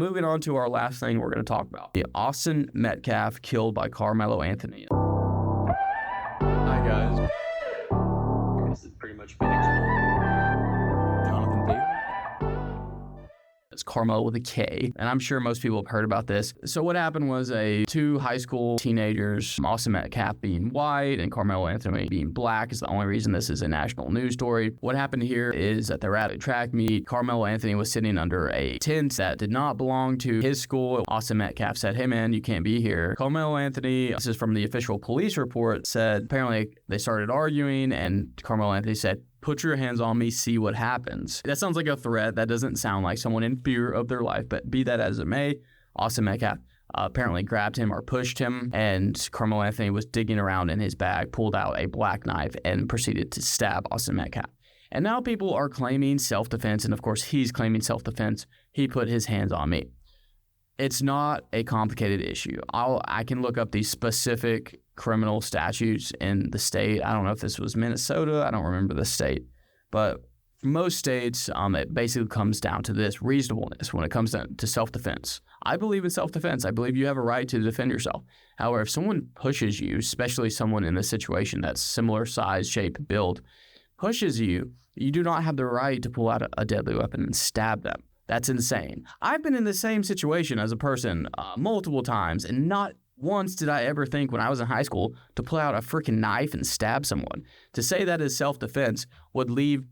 moving on to our last thing we're going to talk about. The Austin Metcalf killed by Karmelo Anthony. Hi, guys. This is pretty much been Jonathon Daily. It's Karmelo with a K, and I'm sure most people have heard about this. So what happened was two high school teenagers, Austin Metcalf being white and Karmelo Anthony being black is the only reason this is a national news story. What happened here is that they're at a track meet. Karmelo Anthony was sitting under a tent that did not belong to his school. Austin Metcalf said, "Hey man, you can't be here." Karmelo Anthony, this is from the official police report, said apparently they started arguing and Karmelo Anthony said, "Put your hands on me, see what happens." That sounds like a threat. That doesn't sound like someone in fear of their life, but be that as it may, Austin Metcalf apparently grabbed him or pushed him, and Karmelo Anthony was digging around in his bag, pulled out a black knife, and proceeded to stab Austin Metcalf. And now people are claiming self-defense, and of course he's claiming self-defense. He put his hands on me. It's not a complicated issue. I can look up the specific criminal statutes in the state. I don't know if this was Minnesota. I don't remember the state. But most states, it basically comes down to this reasonableness when it comes down to self-defense. I believe in self-defense. I believe you have a right to defend yourself. However, if someone pushes you, especially someone in this situation that's similar size, shape, build, pushes you, you do not have the right to pull out a deadly weapon and stab them. That's insane. I've been in the same situation as a person multiple times, and not once did I ever think when I was in high school to pull out a freaking knife and stab someone. To say that is self-defense would lead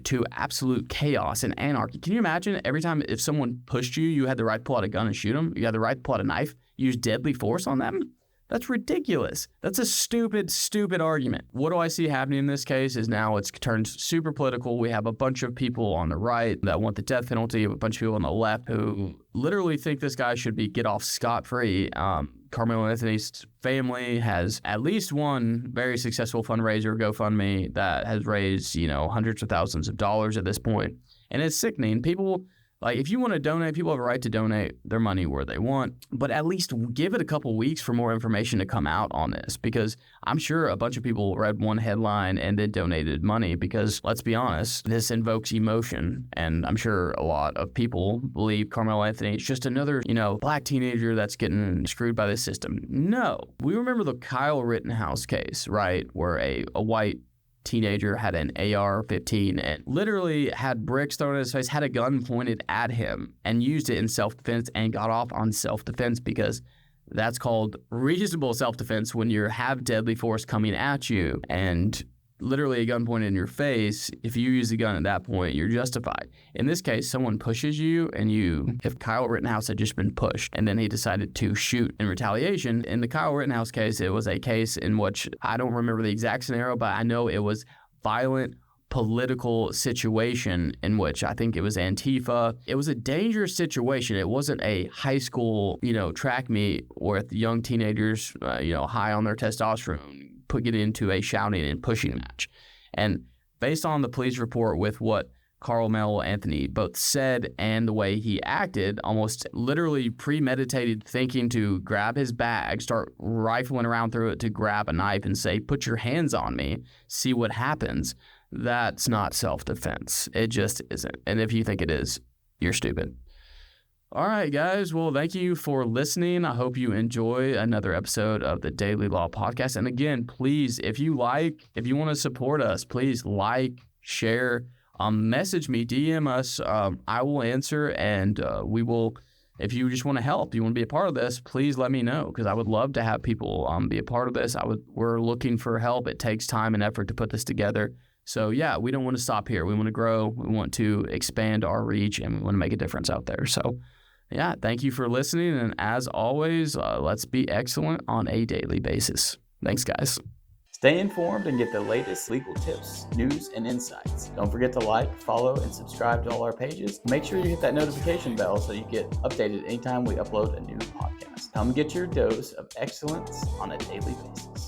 to absolute chaos and anarchy. Can you imagine every time if someone pushed you, you had the right to pull out a gun and shoot them? You had the right to pull out a knife, use deadly force on them? That's ridiculous. That's a stupid, stupid argument. What do I see happening in this case is now it's turned super political. We have a bunch of people on the right that want the death penalty, a bunch of people on the left who literally think this guy should get off scot-free. Karmelo Anthony's family has at least one very successful fundraiser, GoFundMe, that has raised, hundreds of thousands of dollars at this point. And it's sickening. People, if you want to donate, people have a right to donate their money where they want, but at least give it a couple weeks for more information to come out on this, because I'm sure a bunch of people read one headline and then donated money because, let's be honest, this invokes emotion, and I'm sure a lot of people believe Karmelo Anthony is just another, black teenager that's getting screwed by the system. No. We remember the Kyle Rittenhouse case, right, where a white teenager had an AR-15 and literally had bricks thrown in his face, had a gun pointed at him, and used it in self-defense and got off on self-defense because that's called reasonable self-defense when you have deadly force coming at you and literally a gun pointed in your face. If you use the gun at that point, you're justified. In this case, someone pushes you and if Kyle Rittenhouse had just been pushed and then he decided to shoot in retaliation, in the Kyle Rittenhouse case, it was a case in which I don't remember the exact scenario, but I know it was violent political situation in which I think it was Antifa. It was a dangerous situation. It wasn't a high school, track meet with young teenagers, high on their testosterone, get into a shouting and pushing match. And based on the police report with what Karmelo Anthony both said and the way he acted, almost literally premeditated thinking to grab his bag, start rifling around through it to grab a knife and say, "Put your hands on me, see what happens." That's not self-defense. It just isn't. And if you think it is, you're stupid. All right, guys. Well, thank you for listening. I hope you enjoy another episode of the Daily Law Podcast. And again, please, if you want to support us, please share, message me, DM us. I will answer, and we will. If you just want to help, you want to be a part of this, please let me know, because I would love to have people be a part of this. We're looking for help. It takes time and effort to put this together. So yeah, we don't want to stop here. We want to grow. We want to expand our reach, and we want to make a difference out there. So yeah, thank you for listening. And as always, let's be excellent on a daily basis. Thanks, guys. Stay informed and get the latest legal tips, news, and insights. Don't forget to follow, and subscribe to all our pages. Make sure you hit that notification bell so you get updated anytime we upload a new podcast. Come get your dose of excellence on a daily basis.